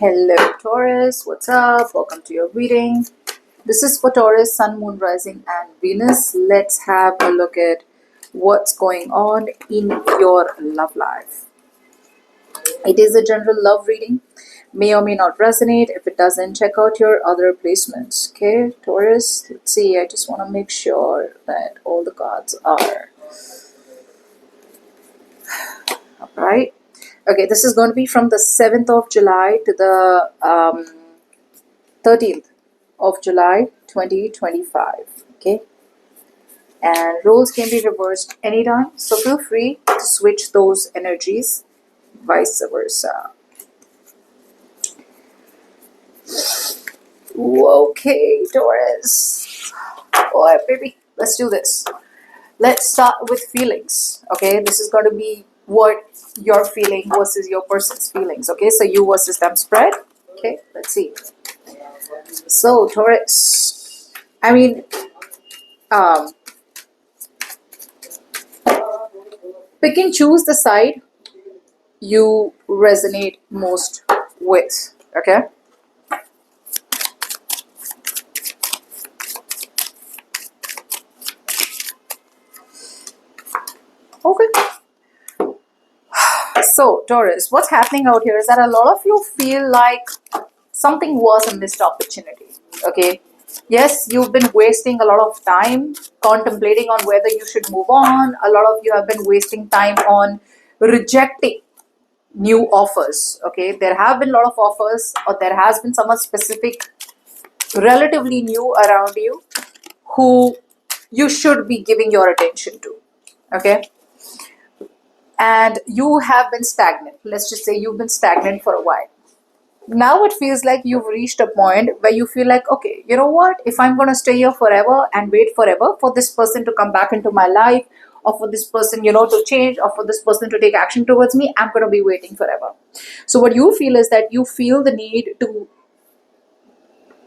Hello Taurus, what's up? Welcome to your reading. This is for Taurus, Sun, Moon, Rising and Venus. Let's have a look at what's going on in your love life. It is a general love reading. May or may not resonate. If it doesn't, check out your other placements. Okay, Taurus, let's see. I just want to make sure that all the cards are upright. Okay, this is going to be from the 7th of July to the 13th of July 2025. Okay, and roles can be reversed anytime, so feel free to switch those energies, vice versa. Okay, Taurus. Alright, baby, let's do this. Let's start with feelings. Okay, this is going to be what you're feeling versus your person's feelings. Okay, so you versus them spread. Okay, let's see. So Taurus, I mean, pick and choose the side you resonate most with. Okay, okay. So Taurus, what's happening out here is that a lot of you feel like something was a missed opportunity. Okay, yes, you've been wasting a lot of time contemplating on whether you should move on. A lot of you have been wasting time on rejecting new offers. Okay, there have been a lot of offers, or there has been someone specific, relatively new around you, who you should be giving your attention to. Okay, and you have been stagnant. Let's just say you've been stagnant for a while. Now it feels like you've reached a point where you feel like, okay, you know what, if I'm going to stay here forever and wait forever for this person to come back into my life, or for this person, to change, or for this person to take action towards me, I'm going to be waiting forever. So what you feel is that you feel the need to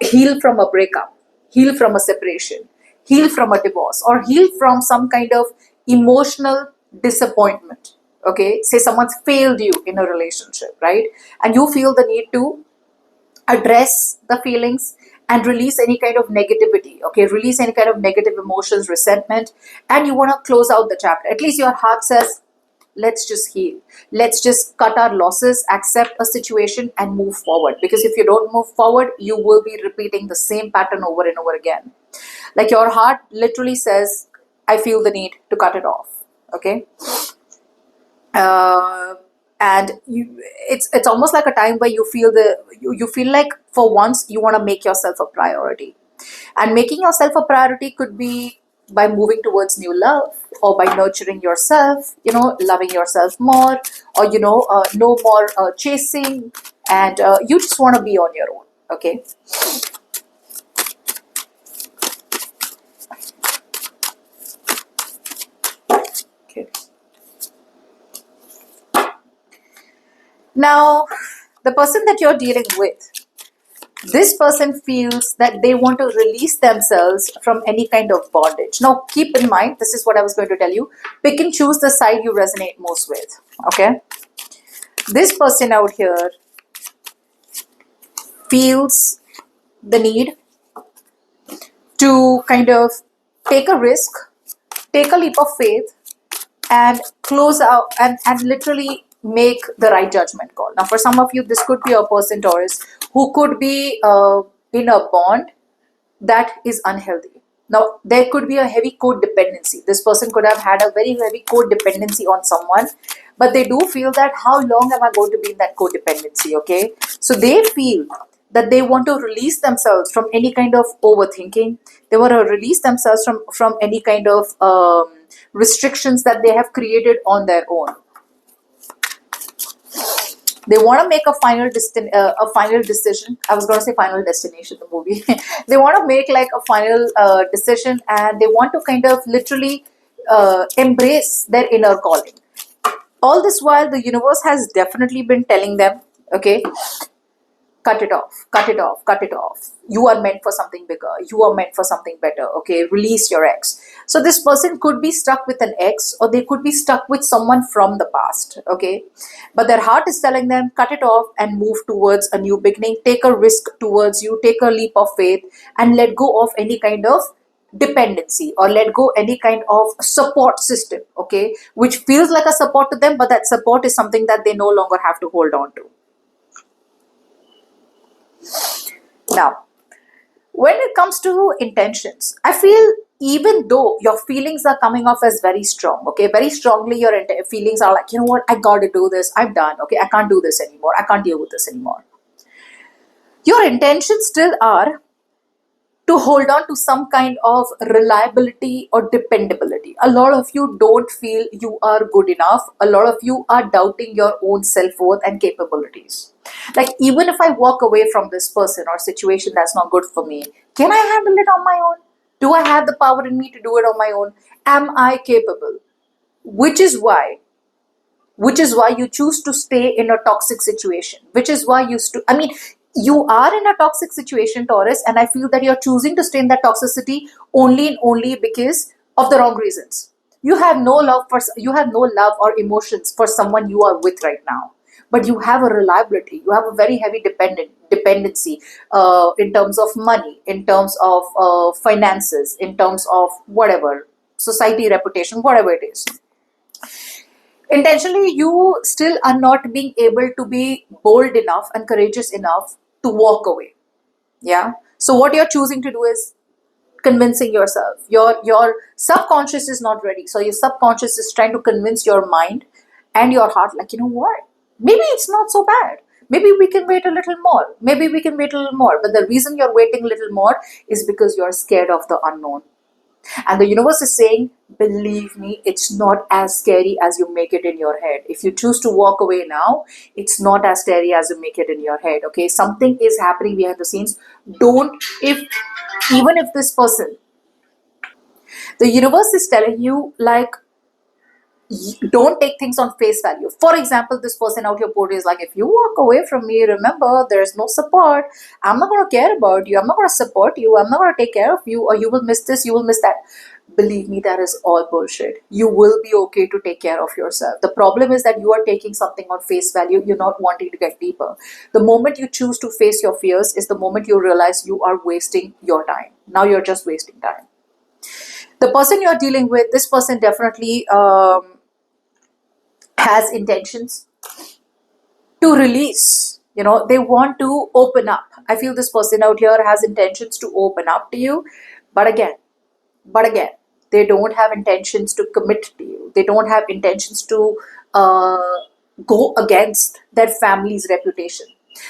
heal from a breakup, heal from a separation, heal from a divorce, or heal from some kind of emotional disappointment. Okay, say someone's failed you in a relationship, right? And you feel the need to address the feelings and release any kind of negativity. Okay, release any kind of negative emotions, resentment, and you want to close out the chapter. At least your heart says, let's just heal, let's just cut our losses, accept a situation and move forward. Because if you don't move forward, you will be repeating the same pattern over and over again. Like your heart literally says, I feel the need to cut it off. Okay, and it's almost like a time where you feel you feel like for once you want to make yourself a priority. And making yourself a priority could be by moving towards new love, or by nurturing yourself, loving yourself more, or no more chasing, and you just want to be on your own. Okay, now the person that you're dealing with, this person feels that they want to release themselves from any kind of bondage. Now keep in mind, this is what I was going to tell you, pick and choose the side you resonate most with. Okay, this person out here feels the need to kind of take a risk, take a leap of faith, and close out and literally make the right judgment call. Now for some of you, this could be a person, Taurus, who could be in a bond that is unhealthy. Now there could be a heavy codependency. This person could have had a very heavy codependency on someone, but they do feel that how long am I going to be in that codependency? Okay, so they feel that they want to release themselves from any kind of overthinking. They want to release themselves from any kind of restrictions that they have created on their own. They want to make a final decision. I was going to say Final Destination, the movie. They want to make like a final decision, and they want to kind of literally embrace their inner calling. All this while, the universe has definitely been telling them, okay, cut it off, cut it off, cut it off. You are meant for something bigger. You are meant for something better. Okay, release your ex. So this person could be stuck with an ex, or they could be stuck with someone from the past. Okay, but their heart is telling them, cut it off and move towards a new beginning. Take a risk towards you, take a leap of faith, and let go of any kind of dependency, or let go any kind of support system, okay, which feels like a support to them, but that support is something that they no longer have to hold on to. Now, when it comes to intentions, I feel even though your feelings are coming off as very strong, okay, very strongly, your feelings are like, you know what, I got to do this, I'm done, okay, I can't do this anymore, I can't deal with this anymore. Your intentions still are to hold on to some kind of reliability or dependability. A lot of you don't feel you are good enough. A lot of you are doubting your own self-worth and capabilities. Like, even if I walk away from this person or situation that's not good for me, can I handle it on my own? Do I have the power in me to do it on my own? Am I capable? Which is why you choose to stay in a toxic situation, which is why you are in a toxic situation, Taurus, and I feel that you're choosing to stay in that toxicity only and only because of the wrong reasons. You have no love or emotions for someone you are with right now, but you have a reliability, you have a very heavy dependency, in terms of money, in terms of finances, in terms of whatever, society, reputation, whatever it is. Intentionally, you still are not being able to be bold enough and courageous enough to walk away. Yeah, so what you're choosing to do is convincing yourself. Your subconscious is not ready, so your subconscious is trying to convince your mind and your heart, like, you know what, maybe it's not so bad, maybe we can wait a little more, maybe we can wait a little more. But the reason you're waiting a little more is because you're scared of the unknown. And the universe is saying, believe me, it's not as scary as you make it in your head. If you choose to walk away now, it's not as scary as you make it in your head. Okay, something is happening behind the scenes. Don't, if even if this person, the universe is telling you, like, don't take things on face value. For example, this person out here portrays like, if you walk away from me, remember, there's no support. I'm not going to care about you. I'm not going to support you. I'm not going to take care of you, or you will miss this, you will miss that. Believe me, that is all bullshit. You will be okay to take care of yourself. The problem is that you are taking something on face value. You're not wanting to get deeper. The moment you choose to face your fears is the moment you realize you are wasting your time. Now you're just wasting time. The person you're dealing with, this person definitely has intentions to release. They want to open up. I feel this person out here has intentions to open up to you, but again, they don't have intentions to commit to you. They don't have intentions to uh, go against their family's reputation.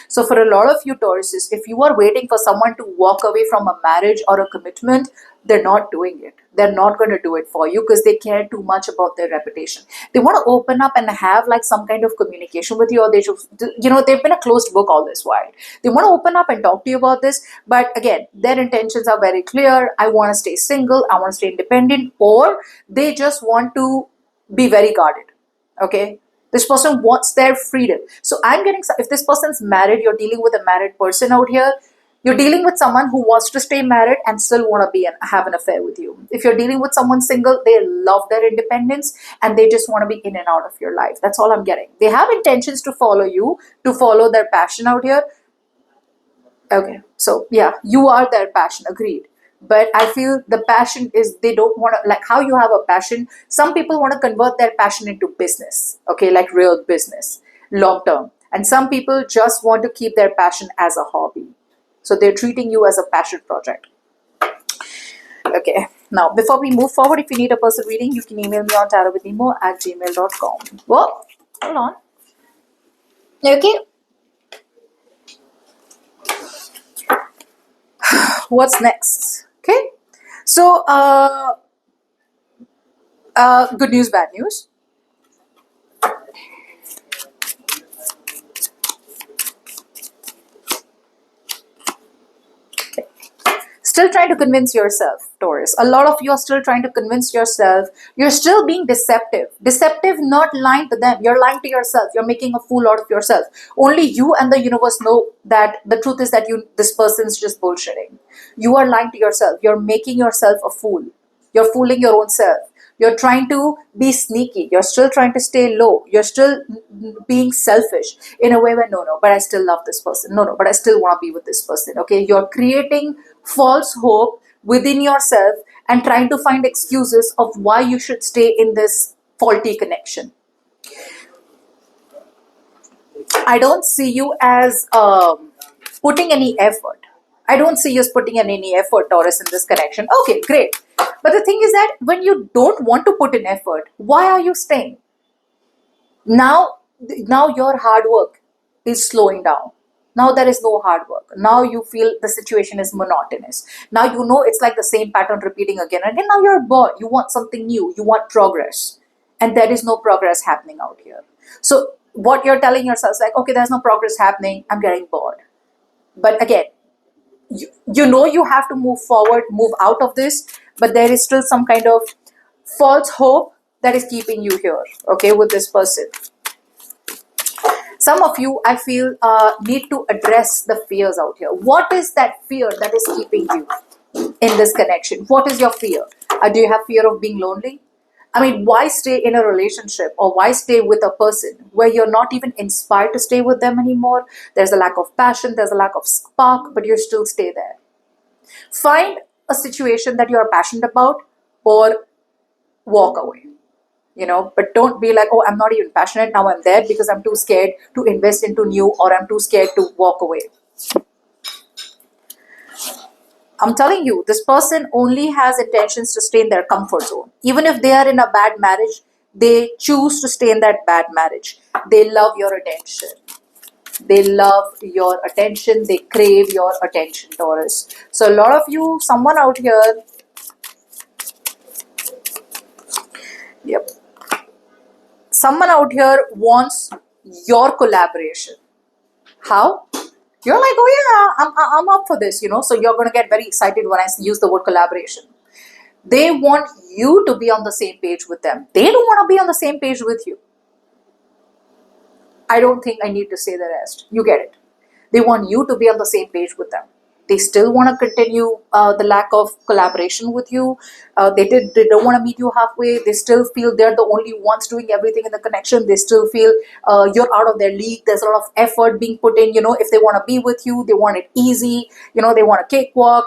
So for a lot of you Tauruses, if you are waiting for someone to walk away from a marriage or a commitment, they're not doing it. They're not going to do it for you because they care too much about their reputation. They want to open up and have like some kind of communication with you, or they just, they've been a closed book all this while. They want to open up and talk to you about this, but again, their intentions are very clear. I want to stay single, I want to stay independent, or they just want to be very guarded. Okay, this person wants their freedom. So I'm getting, if this person's married, you're dealing with a married person out here. You're dealing with someone who wants to stay married and still want to have an affair with you. If you're dealing with someone single, they love their independence and they just want to be in and out of your life. That's all I'm getting. They have intentions to follow you, to follow their passion out here. Okay, so yeah, you are their passion, agreed. But I feel the passion is, they don't want to, like how you have a passion, some people want to convert their passion into business, okay, like real business, long term. And some people just want to keep their passion as a hobby. So they're treating you as a passion project. Okay, now before we move forward, if you need a personal reading, you can email me on tarotwithnimo@gmail.com. Well, hold on. Okay, what's next? Okay, so good news, bad news. Still trying to convince yourself, Taurus. A lot of you are still trying to convince yourself. You're still being deceptive. Deceptive, not lying to them. You're lying to yourself. You're making a fool out of yourself. Only you and the universe know that the truth is that this person's just bullshitting. You are lying to yourself. You're making yourself a fool. You're fooling your own self. You're trying to be sneaky. You're still trying to stay low. You're still being selfish in a way where no, but I still love this person. No, but I still want to be with this person. Okay, you're creating false hope within yourself and trying to find excuses of why you should stay in this faulty connection. I don't see you as putting any effort. I don't see you as putting in any effort, Taurus, in this connection. Okay, great. But the thing is that when you don't want to put in effort, why are you staying? Now your hard work is slowing down. Now there is no hard work. Now you feel the situation is monotonous. Now you know it's like the same pattern repeating again and again. Now you're bored. You want something new. You want progress. And there is no progress happening out here. So what you're telling yourself is like, okay, there's no progress happening. I'm getting bored. But again, you know you have to move forward, move out of this, but there is still some kind of false hope that is keeping you here, okay, with this person. Some of you, I feel, need to address the fears out here. What is that fear that is keeping you in this connection? What is your fear? Do you have fear of being lonely? I mean, why stay in a relationship or why stay with a person where you're not even inspired to stay with them anymore? There's a lack of passion, there's a lack of spark, but you still stay there. Find a situation that you're passionate about or walk away. But don't be like, oh, I'm not even passionate, now I'm there because I'm too scared to invest into new, or I'm too scared to walk away. I'm telling you, this person only has intentions to stay in their comfort zone. Even if they are in a bad marriage, they choose to stay in that bad marriage. They love your attention. They love your attention. They crave your attention, Taurus. So a lot of you, someone out here, yep, someone out here wants your collaboration. How? You're like, oh yeah, I'm up for this, So you're going to get very excited when I use the word collaboration. They want you to be on the same page with them. They don't want to be on the same page with you. I don't think I need to say the rest. You get it. They want you to be on the same page with them. They still want to continue the lack of collaboration with you. They don't want to meet you halfway. They still feel they're the only ones doing everything in the connection. They still feel you're out of their league. There's a lot of effort being put in. If they want to be with you, they want it easy. They want a cakewalk.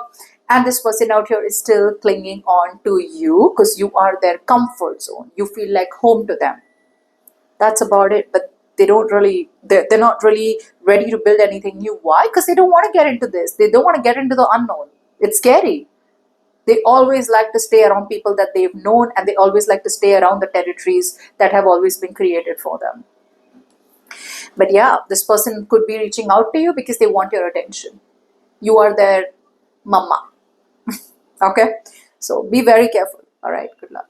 And this person out here is still clinging on to you because you are their comfort zone. You feel like home to them. That's about it. But they're not really ready to build anything new. Why? Because they don't want to get into this. They don't want to get into the unknown. It's scary. They always like to stay around people that they've known, and they always like to stay around the territories that have always been created for them. But yeah, this person could be reaching out to you because they want your attention. You are their mama. Okay? So be very careful. All right. Good luck.